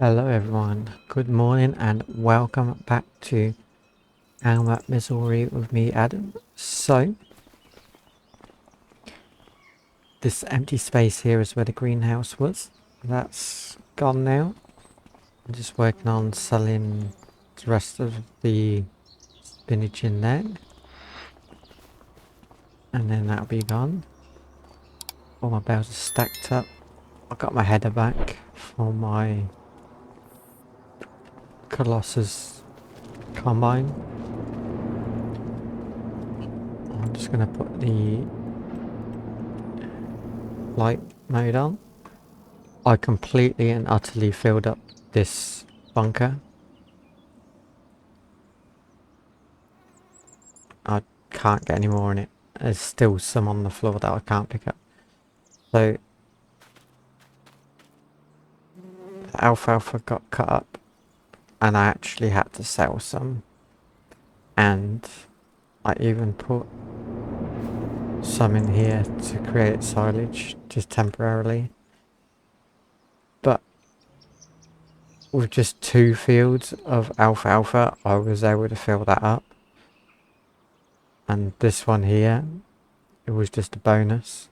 Hello everyone, good morning and welcome back to Alma, Missouri with me, Adam. So, this empty space here is where the greenhouse was. That's gone now. I'm just working on selling the rest of the spinach in there. And then that'll be gone. All my bales are stacked up. I got my header back for my Colossus combine. I'm just going to put the light mode on. I completely and utterly filled up this bunker. I can't get any more in it. There's still some on the floor that I can't pick up. So the alfalfa got cut up and I actually had to sell some. And I even put some in here to create silage just temporarily. But with just 2 fields of alfalfa, I was able to fill that up. And this one here, it was just a bonus.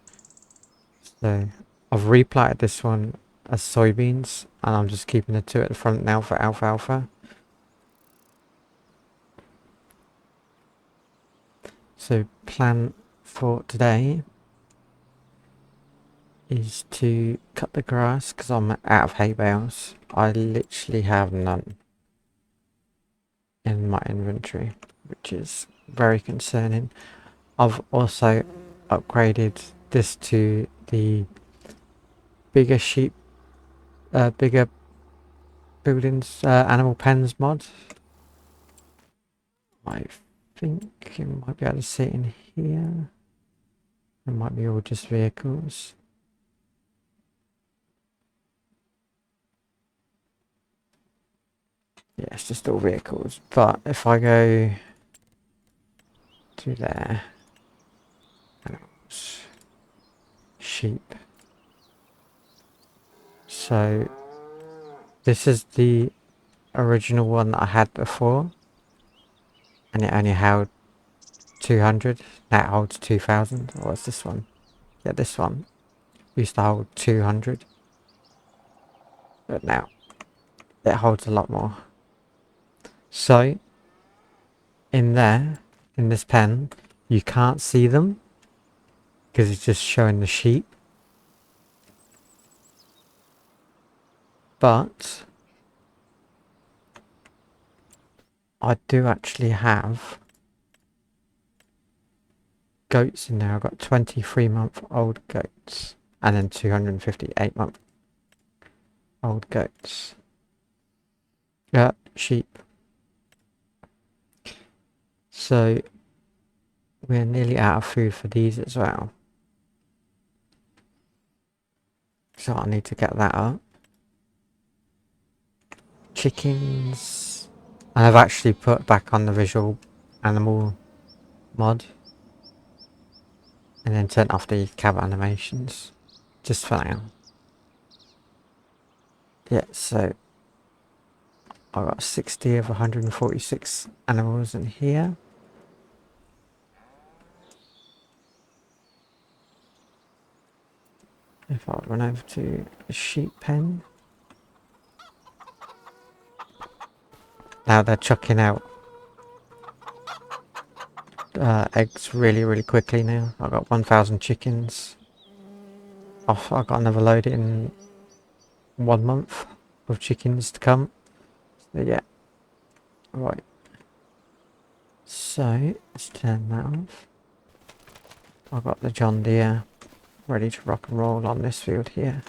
So I've replanted this one as soybeans and I'm just keeping the 2 at the front now for alfalfa. So plan for today is to cut the grass because I'm out of hay bales. I literally have none in my inventory, which is very concerning. I've also upgraded this to the bigger bigger buildings, animal pens mod. I think you might be able to see it in here. It might be all just vehicles. Yeah, it's just all vehicles. But if I go to there, animals, sheep. So this is the original one that I had before, and it only held 200. Now it holds 2,000. Or what's this one? Yeah, this one used to hold 200, but now it holds a lot more. So in there, in this pen, you can't see them because it's just showing the sheep. But I do actually have goats in there. I've got 23-month-old goats and then 258-month-old goats. Yeah, sheep. So we're nearly out of food for these as well. So I need to get that up. Chickens. And I've actually put back on the visual animal mod. And then turn off the cab animations. Just for now. Yeah, so I've got 60 of 146 animals in here. If I run over to the sheep pen. Now they're chucking out eggs really quickly now. I've got 1,000 chickens. I've got another load in 1 month of chickens to come. So yeah. Right. So let's turn that off. I've got the John Deere ready to rock and roll on this field here.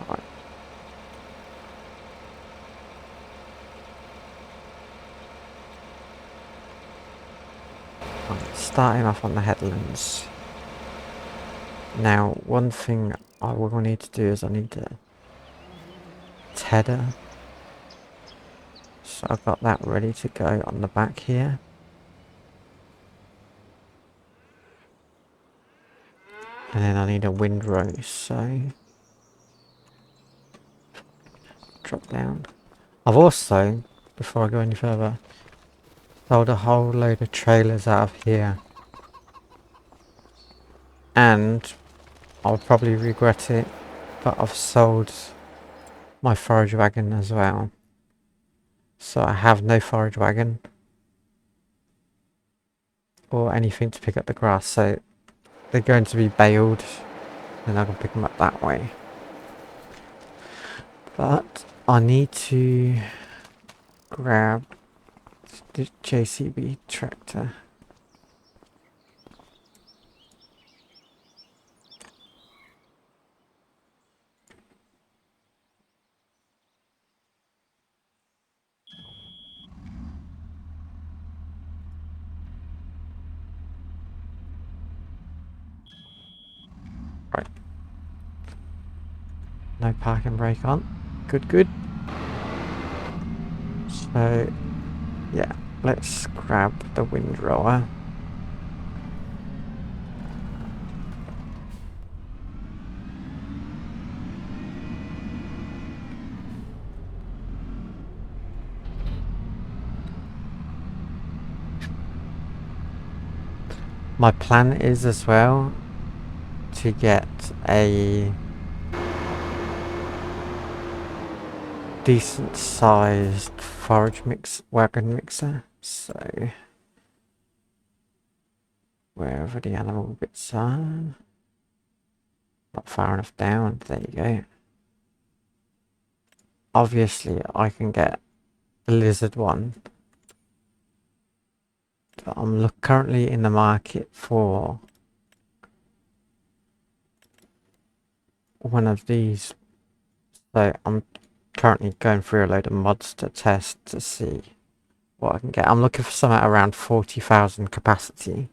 Right. Starting off on the headlands. Now, one thing I will need to do is I need to tether. So I've got that ready to go on the back here. And then I need a windrow, so drop down. I've also, before I go any further, sold a whole load of trailers out of here. And I'll probably regret it, but I've sold my forage wagon as well. So I have no forage wagon or anything to pick up the grass, so they're going to be baled and I can pick them up that way. But I need to grab the JCB tractor. Right. No parking brake on. Good, good. So, yeah, let's grab the windrower. My plan is as well to get a decent sized forage wagon mixer. So wherever the animal bits are, not far enough down, there you go. Obviously I can get a lizard one, but I'm currently in the market for one of these. So I'm currently going through a load of mods to test to see what I can get. I'm looking for something around 40,000 capacity,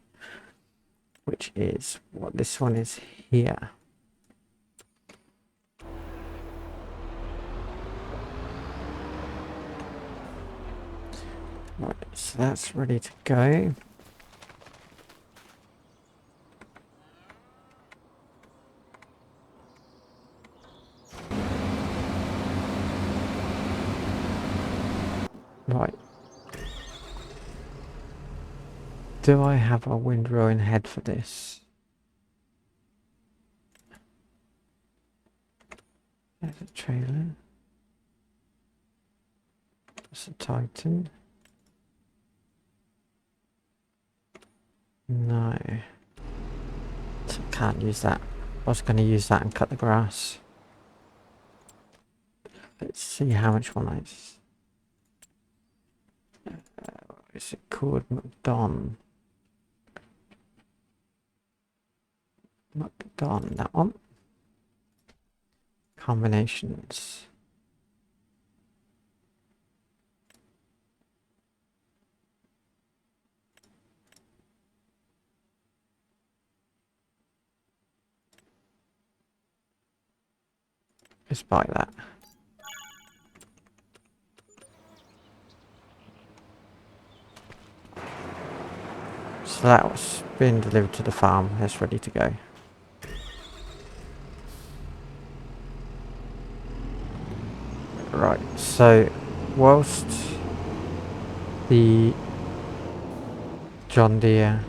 which is what this one is here. Right, so that's ready to go. Right. Do I have a windrowing head for this? There's a trailer. There's a Titan. No. So can't use that. I was going to use that and cut the grass. Let's see how much one is. Is it called McDon? McDon, that one. Combinations. Let's buy that. So that was being delivered to the farm. It's ready to go. Right, so whilst the John Deere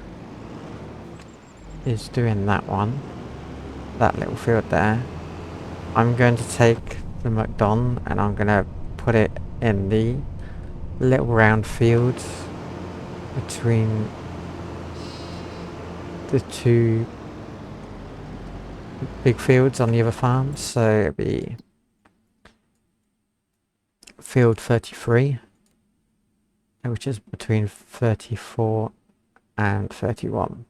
is doing that one, that little field there, I'm going to take the McDon and I'm going to put it in the little round fields between the two big fields on the other farm. So it'll be field 33, which is between 34 and 31.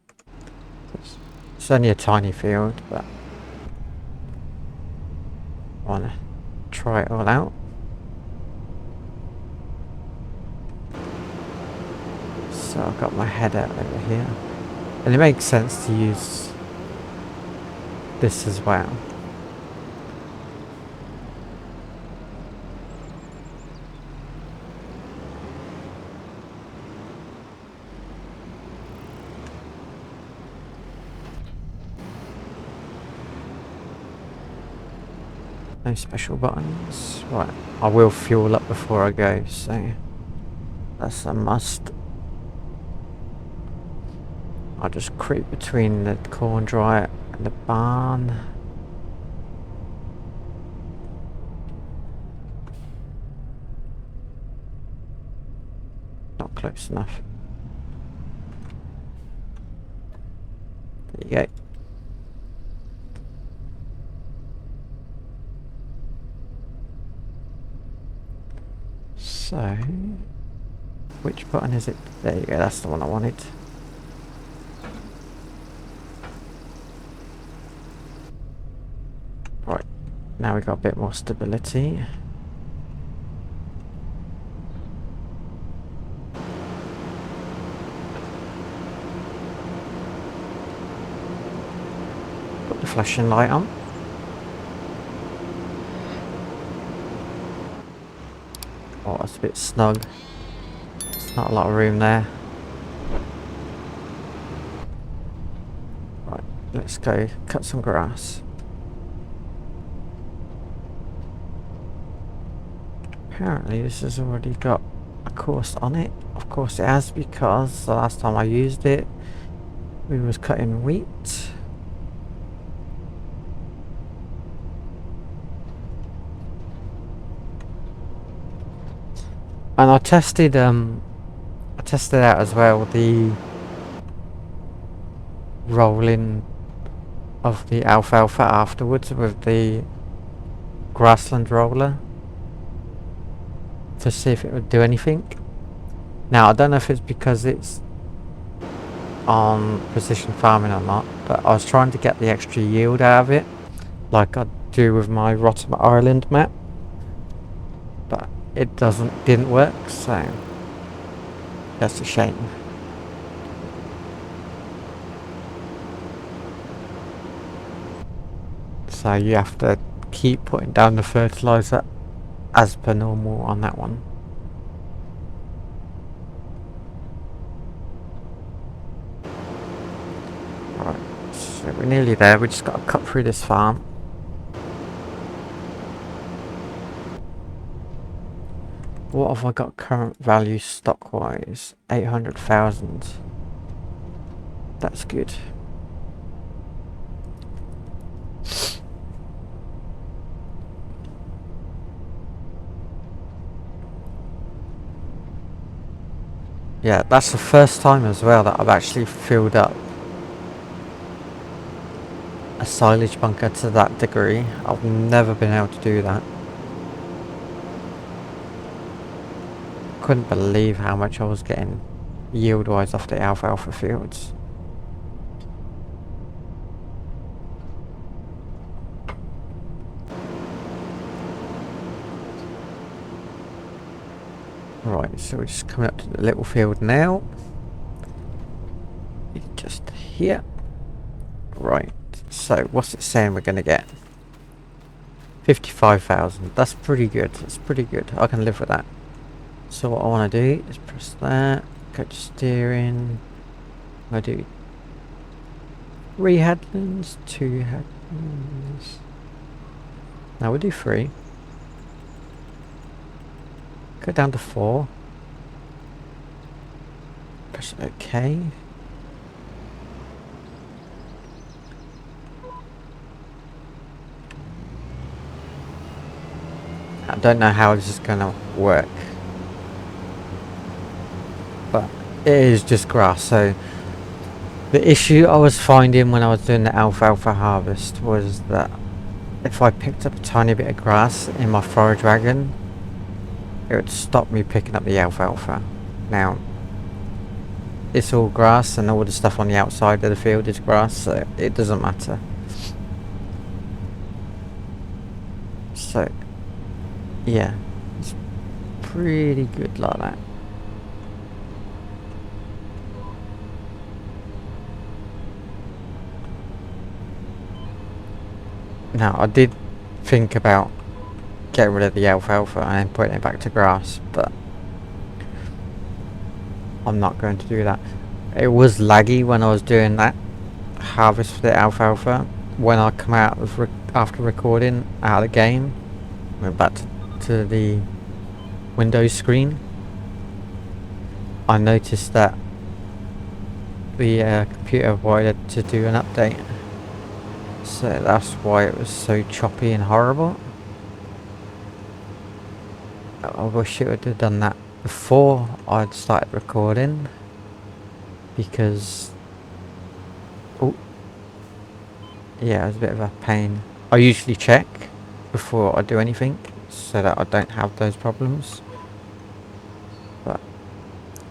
It's only a tiny field, but I want to try it all out. So I've got my header over here, and it makes sense to use this as well. No special buttons. Right, I will fuel up before I go, so that's a must. I'll just creep between the corn dryer and the barn. Not close enough. There you go. So, which button is it? There you go, that's the one I wanted. Right, now we got a bit more stability. Got the flashing light on. Oh, it's a bit snug. There's not a lot of room there. Right, let's go cut some grass. Apparently this has already got a course on it. Of course it has, because the last time I used it we was cutting wheat. And I tested out as well the rolling of the alfalfa afterwards with the grassland roller to see if it would do anything. Now I don't know if it's because it's on precision farming or not, but I was trying to get the extra yield out of it like I do with my Rotterdam Island map, but it didn't work, so that's a shame. So you have to keep putting down the fertilizer as per normal on that one. Right, so we're nearly there. We just got to cut through this farm. What have I got current value stock wise? 800,000. That's good. Yeah, that's the first time as well that I've actually filled up a silage bunker to that degree. I've never been able to do that. Couldn't believe how much I was getting yield wise off the alfalfa fields. Right, so we're just coming up to the little field now. Just here. Right, so what's it saying we're going to get? 55,000. That's pretty good. That's pretty good. I can live with that. So what I want to do is press that, go to steering. I do 3 headlands, 2 headlands. Now we'll do 3. Go down to 4. Press OK. I don't know how this is going to work, but it is just grass. So the issue I was finding when I was doing the alfalfa harvest was that if I picked up a tiny bit of grass in my forage wagon, it would stop me picking up the alfalfa. Now it's all grass and all the stuff on the outside of the field is grass, so it doesn't matter. So yeah, it's pretty good like that. Now I did think about getting rid of the alfalfa and then putting it back to grass, but I'm not going to do that. It was laggy when I was doing that harvest for the alfalfa. When I come out of after recording out of the game, went back to the Windows screen, I noticed that the computer wanted to do an update, so that's why it was so choppy and horrible. I wish it would have done that before I'd started recording, because yeah, it was a bit of a pain. I usually check before I do anything so that I don't have those problems, but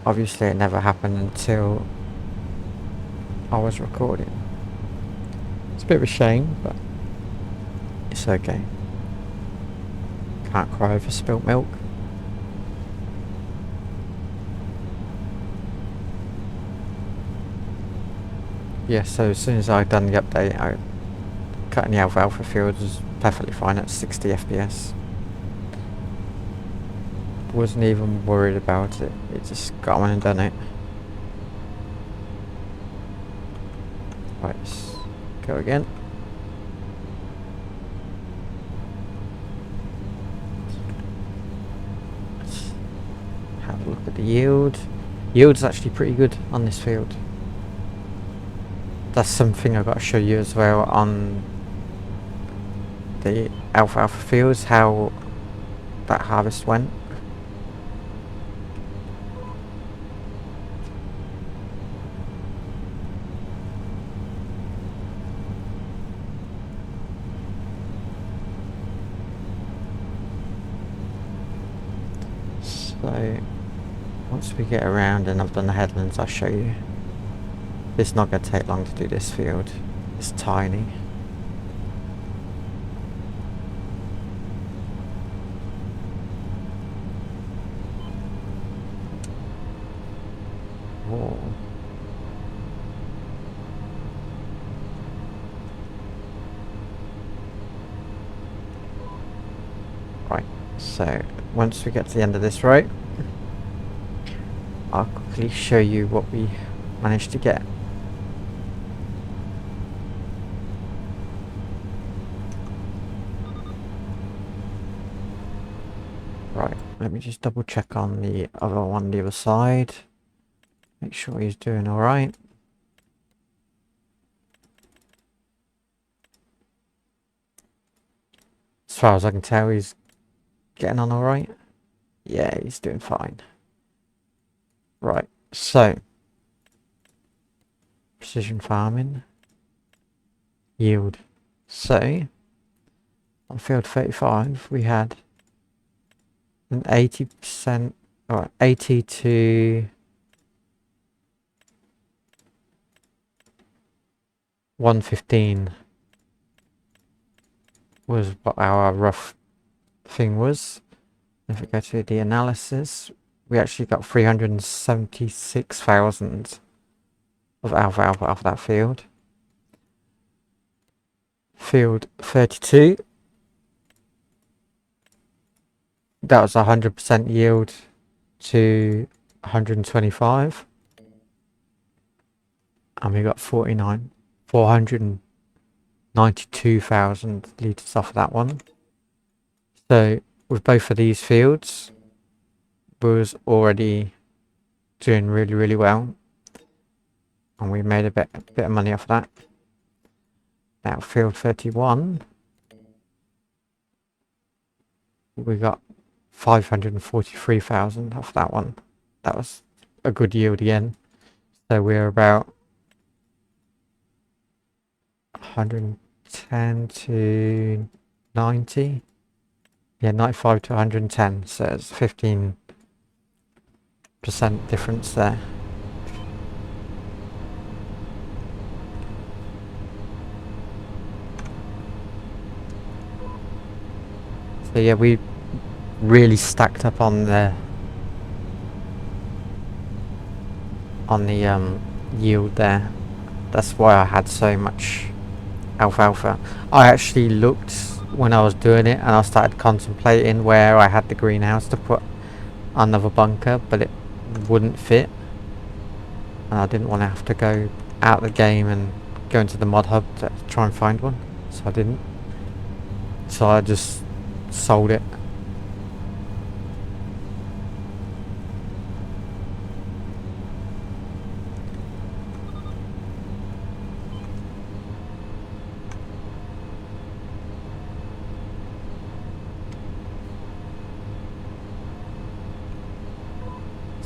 obviously it never happened until I was recording. It's a bit of a shame, but it's okay. Can't cry over spilt milk. Yeah, so as soon as I'd done the update, I cutting the alfalfa fields was perfectly fine at 60 FPS. Wasn't even worried about it, it just got on and done it. Right, let's go again. Let's have a look at the yield. Yield's actually pretty good on this field. That's something I've got to show you as well on the alfalfa fields, how that harvest went. So once we get around and I've done the headlands, I'll show you. It's not going to take long to do this field. It's tiny. Whoa. Right, so once we get to the end of this row, I'll quickly show you what we managed to get. Right, let me just double check on the other one, the other side. Make sure he's doing alright. As far as I can tell, he's getting on alright. Yeah, he's doing fine. Right, so precision farming, yield. So on field 35 we had an 80% or 80 to 115 was what our rough thing was. If we go to the analysis, we actually got 376,000 of alfalfa off that field. Field 32, that was 100% yield to 125, and we got 492,000 litres off of that one. So with both of these fields, we was already doing really well, and we made a bit of money off of that. Now field 31, we got 543,000 off that one. That was a good yield again. So we're about 110 to 90. Yeah, 95 to 110. So it's 15% difference there. So yeah, we really stacked up on the yield there. That's why I had so much alfalfa. I actually looked when I was doing it, and I started contemplating where I had the greenhouse to put another bunker, but it wouldn't fit, and I didn't want to have to go out the game and go into the mod hub to try and find one, so I didn't. So I just sold it.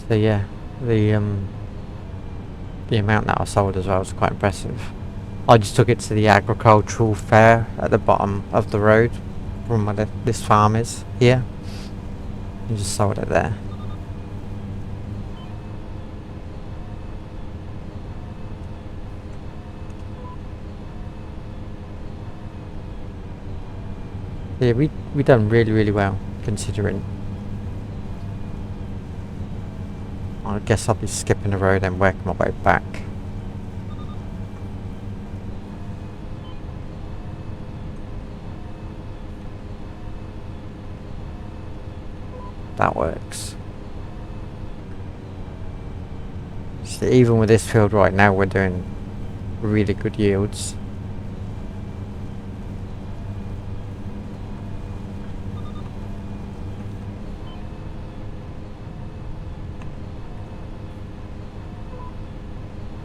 So yeah, the amount that I sold as well was quite impressive. I just took it to the agricultural fair at the bottom of the road from where this farm is here, and just sold it there. Yeah, we done really well considering. I guess I'll be skipping the road and working my way back. That works. So even with this field right now, we're doing really good yields.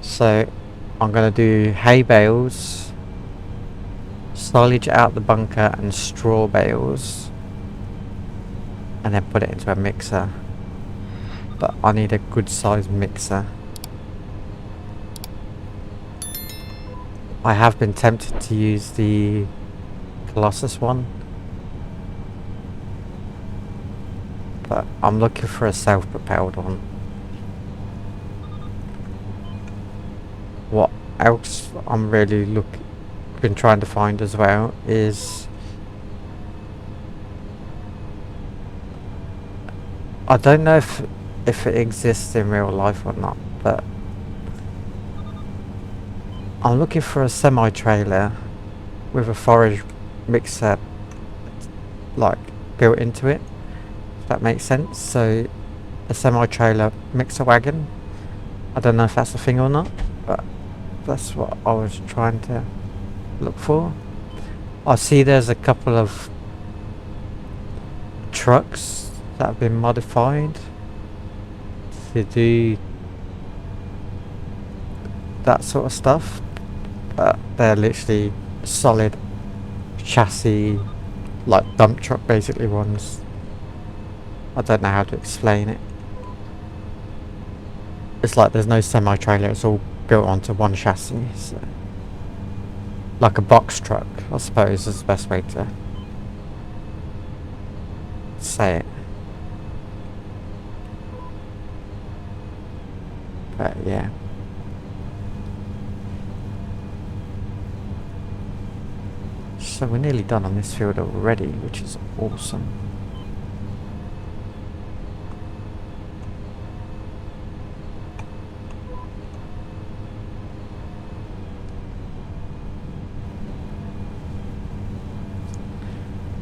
So I'm going to do hay bales, silage out the bunker and straw bales, and then put it into a mixer. But I need a good sized mixer. I have been tempted to use the Colossus one, but I'm looking for a self-propelled one. What else I'm really been trying to find as well is, I don't know if it exists in real life or not, but I'm looking for a semi-trailer with a forage mixer like built into it, if that makes sense. So a semi-trailer mixer wagon. I don't know if that's a thing or not, but that's what I was trying to look for. I see there's a couple of trucks that have been modified to do that sort of stuff, but they're literally solid chassis, like dump truck basically ones. I don't know how to explain it. It's like there's no semi-trailer, it's all built onto one chassis, so like a box truck, I suppose is the best way to say it. But yeah. So we're nearly done on this field already, which is awesome.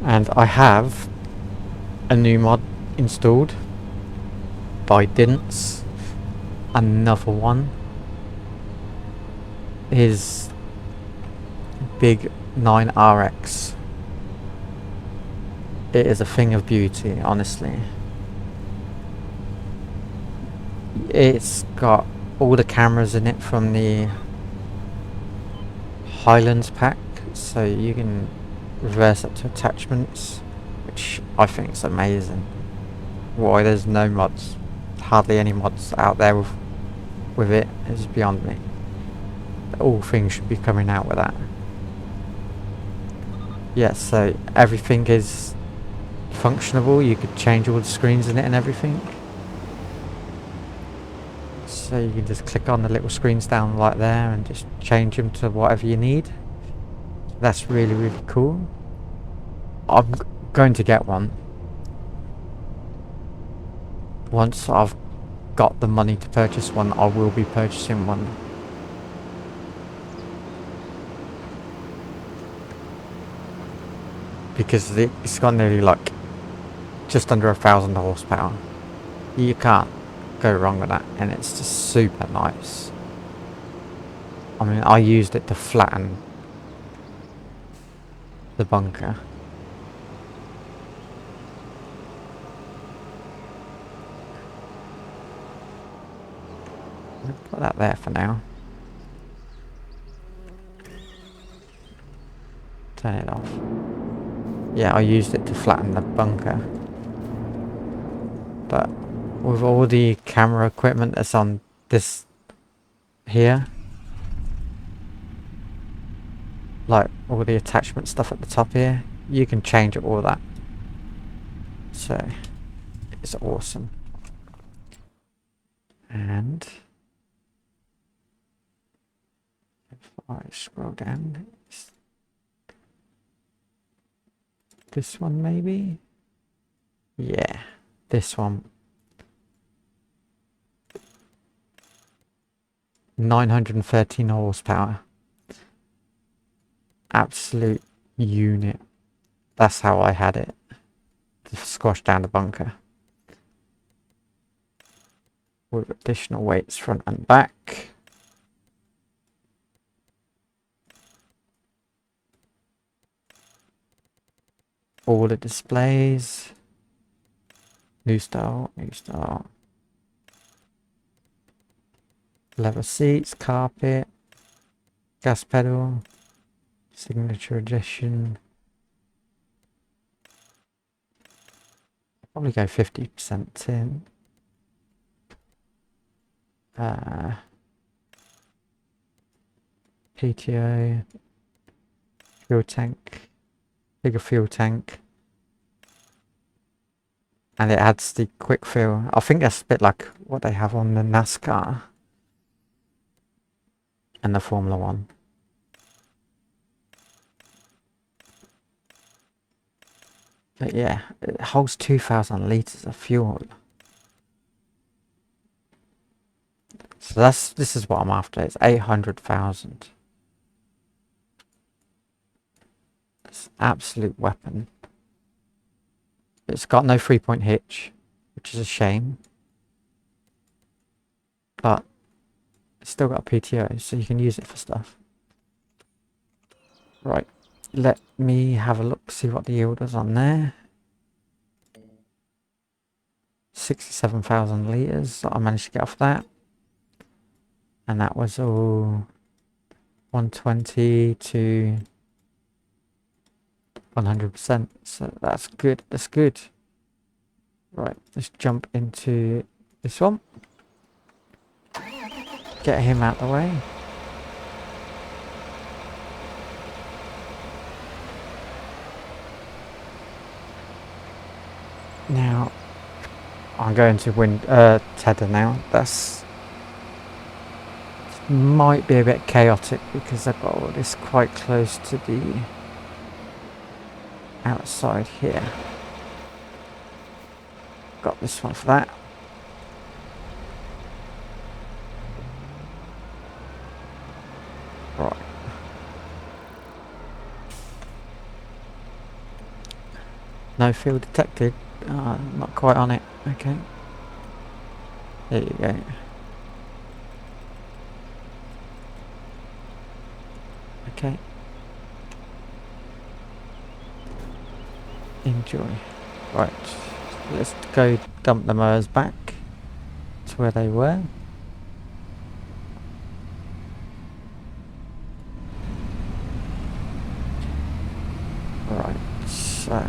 And I have a new mod installed by Dints. Another one is Big 9RX. It is a thing of beauty, honestly. It's got all the cameras in it from the Highlands pack, so you can reverse it to attachments, which I think is amazing. Why there's no mods, hardly any mods out there with it is beyond me. All things should be coming out with that. Yes, so everything is functionable. You could change all the screens in it and everything. So you can just click on the little screens down right there and just change them to whatever you need. That's really cool. I'm going to get one once I've got the money to purchase one. I will be purchasing one. Because it's got nearly like just under 1,000 horsepower. You can't go wrong with that, and it's just super nice. I mean, I used it to flatten the bunker, put that there for now. Turn it off. Yeah, I used it to flatten the bunker. But with all the camera equipment that's on this here, like all the attachment stuff at the top here, you can change all that. So it's awesome. And if I scroll down, this one maybe? Yeah, this one. 913 horsepower. Absolute unit. That's how I had it. To squash down the bunker. With additional weights front and back. All the displays. New style, new style. Leather seats, carpet, gas pedal, signature edition. Probably go 50% tin. PTO, fuel tank, bigger fuel tank. And it adds the quick fill. I think that's a bit like what they have on the NASCAR and the Formula 1. But yeah, it holds 2,000 litres of fuel. So this is what I'm after. It's 800,000. It's an absolute weapon. It's got no 3-point hitch, which is a shame. But it's still got a PTO, so you can use it for stuff. Right, let me have a look, see what the yield is on there. 67,000 litres that I managed to get off that. And that was all 120 to 100%. So that's good, that's good. Right, let's jump into this one. Get him out the way. Now, I'm going to tether now. That's might be a bit chaotic because I've got all this quite close to the outside here. Got this one for that. Right. No field detected. Not quite on it. Okay. There you go. Okay. Enjoy. Right. Let's go dump the mowers back to where they were. Right. So...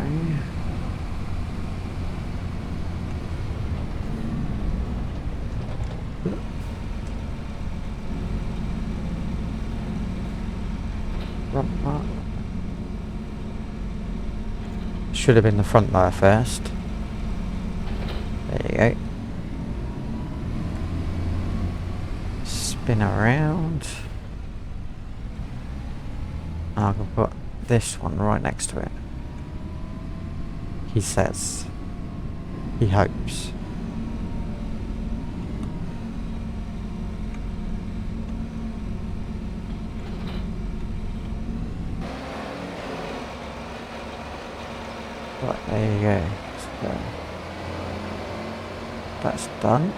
Should have been the front light first. There you go. Spin around. I can put this one right next to it. He says. He hopes. Right, there you go. So, that's done.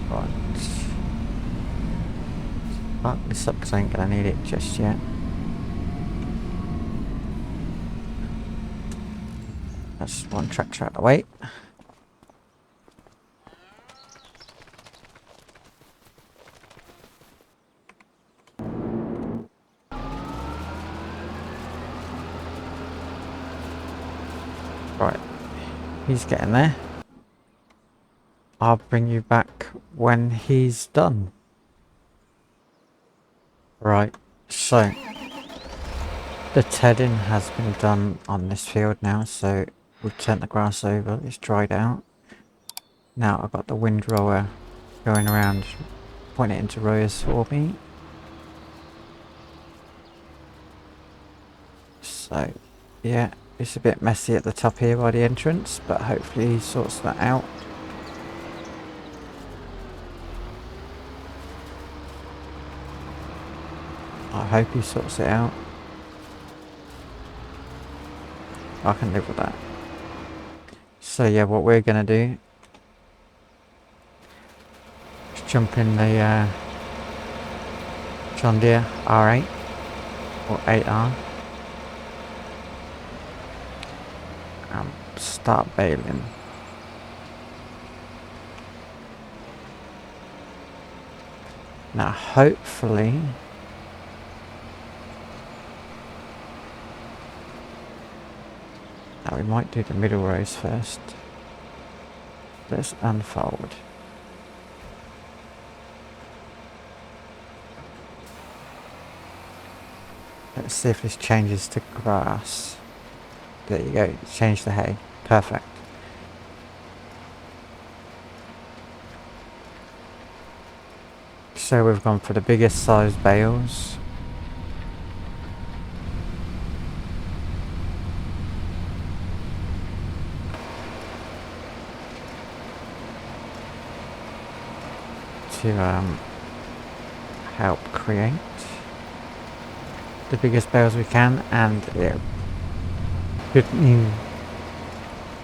Right. Park this up because I ain't gonna need it just yet. That's one tractor out of the way. Right, he's getting there. I'll bring you back when he's done. Right, so the tedding has been done on this field now, so we've turned the grass over, it's dried out. Now I've got the windrower going around, pointing it into rows for me. So, yeah, it's a bit messy at the top here by the entrance, but hopefully he sorts that out. I hope he sorts it out. I can live with that. So yeah, what we're gonna do is jump in the John Deere R8 or 8R and start baling. Now hopefully now we might do the middle rows first. Let's unfold. Let's see if this changes to grass. There you go, change the hay. Perfect. So we've gone for the biggest size bales. To help create the biggest bales we can, and it could mean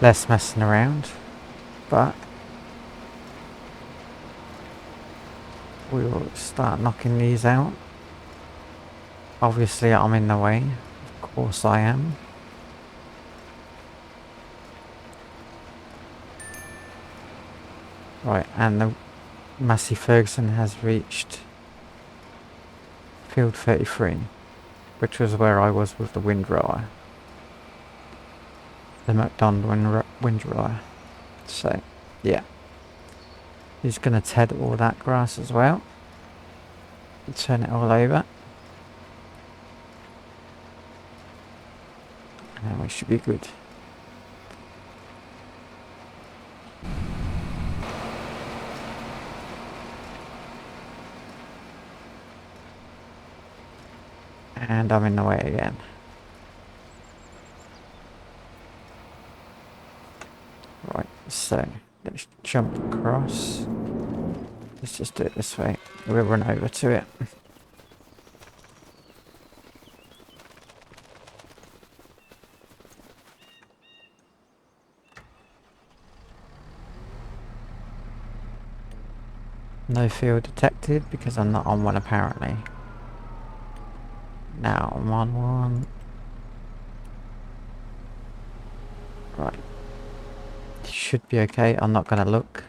less messing around, but we will start knocking these out. Obviously I'm in the way, of course I am. Right, and the Massey Ferguson has reached field 33, which was where I was with the windrower. The McDonald windrower. So, yeah. He's going to ted all that grass as well. Turn it all over. And then we should be good. And I'm in the way again. Right, so let's jump across. Let's just do it this way. We'll run over to it. No field detected because I'm not on one apparently. Now I'm on one. Right. Should be okay. I'm not going to look.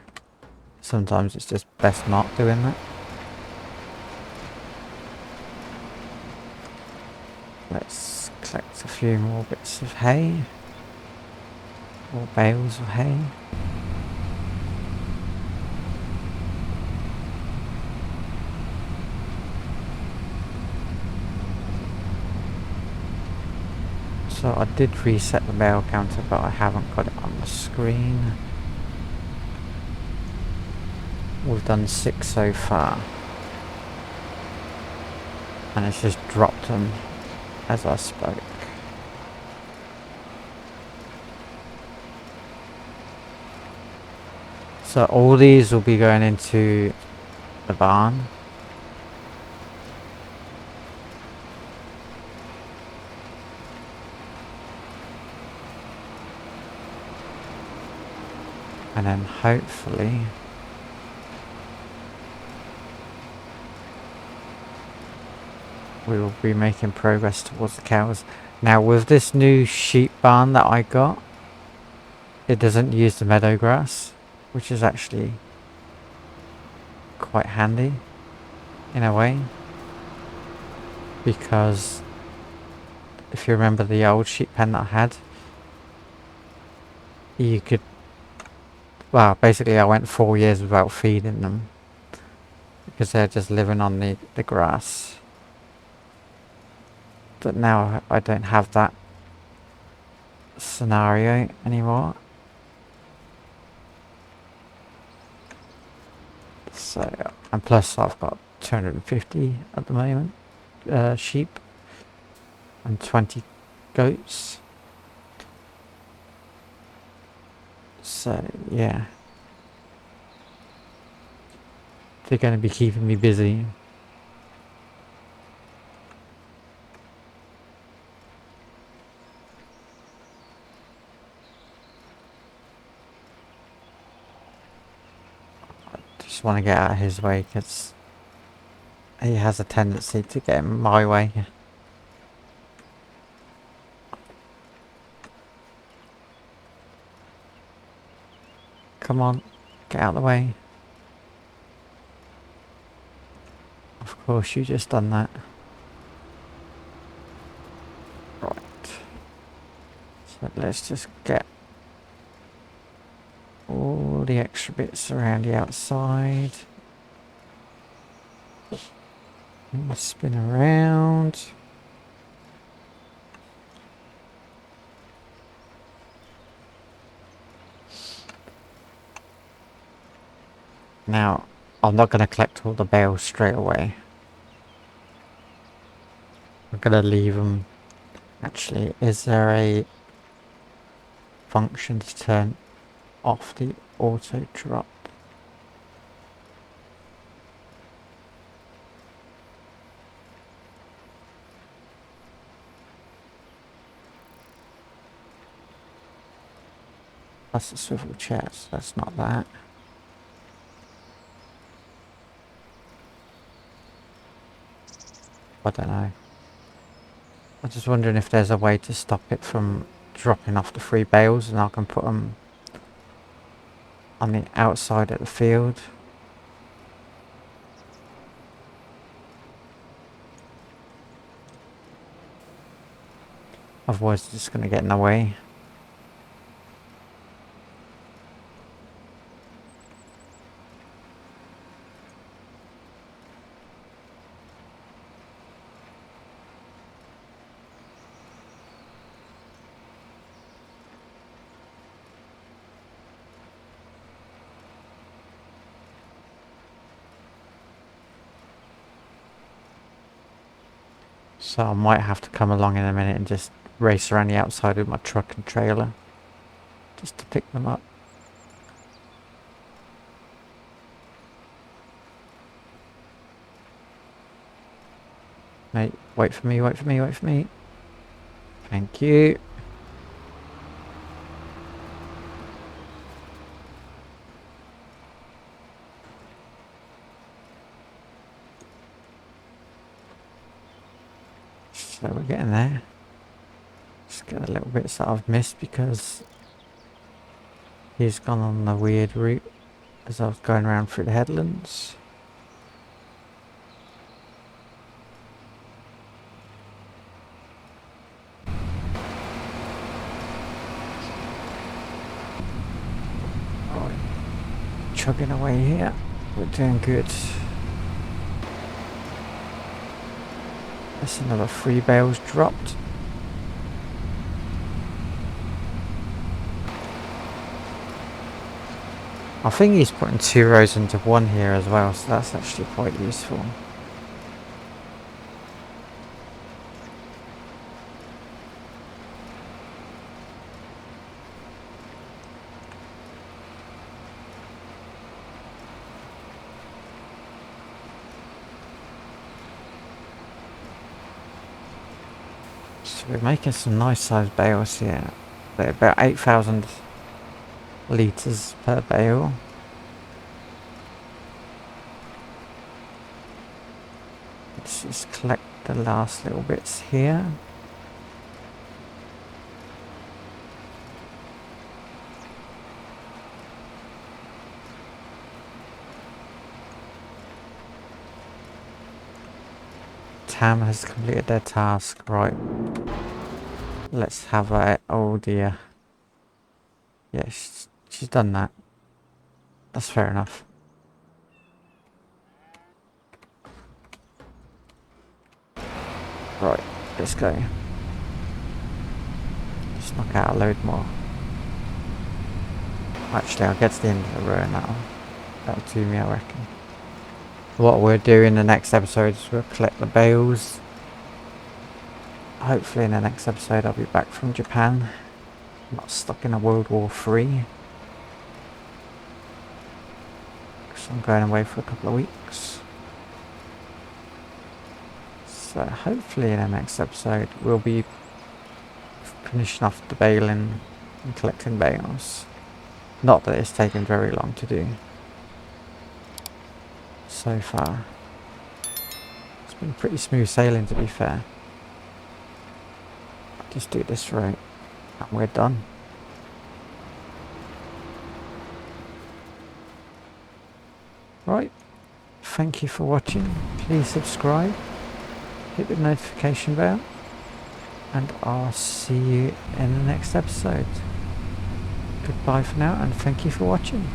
Sometimes it's just best not doing that. Let's collect a few more bits of hay. Or bales of hay. So I did reset the bale counter, but I haven't got it on the screen. We've done 6 so far. And it's just dropped them as I spoke. So all these will be going into the barn. And then hopefully we will be making progress towards the cows. Now with this new sheep barn that I got, it doesn't use the meadow grass, which is actually quite handy in a way, because if you remember the old sheep pen that I had, you could, well, basically I went 4 years without feeding them because they're just living on the grass. But now I don't have that scenario anymore. So, and plus I've got 250 at the moment sheep and 20 goats. So yeah, they're going to be keeping me busy. Just want to get out of his way because he has a tendency to get in my way. Come on, get out of the way. Of course, you just done that. Right. So let's just get all the extra bits around the outside. And spin around. Now, I'm not going to collect all the bales straight away. I'm going to leave them. Actually, is there a function to turn off the auto drop? That's the swivel chairs, that's not that. I don't know. I'm just wondering if there's a way to stop it from dropping off the 3 bales and I can put them on the outside of the field. Otherwise it's just going to get in the way. So I might have to come along in a minute and just race around the outside with my truck and trailer just to pick them up. Mate, wait for me, wait for me, wait for me. Thank you. So we're getting there. Just get a little bits that I've missed because he's gone on the weird route as I was going around through the headlands. Right. Chugging away here. We're doing good. That's another 3 bales dropped. I think he's putting 2 rows into 1 here as well, so that's actually quite useful. So we're making some nice sized bales here. They're about 8,000 litres per bale. Let's just collect the last little bits here. Tam has completed their task. Right. Let's have a... Oh dear. Yeah, she's done that. That's fair enough. Right, let's go. Just knock out a load more. Actually, I'll get to the end of the row now. That'll do me, I reckon. What we'll do in the next episode is we'll collect the bales. Hopefully in the next episode I'll be back from Japan. I'm not stuck in a World War III. Because I'm going away for a couple of weeks. So hopefully in the next episode we'll be finishing off the baling and collecting bales. Not that it's taken very long to do so far. It's been pretty smooth sailing, to be fair. Just do this right and we're done. Right, thank you for watching. Please subscribe, hit the notification bell, and I'll see you in the next episode. Goodbye for now, and thank you for watching.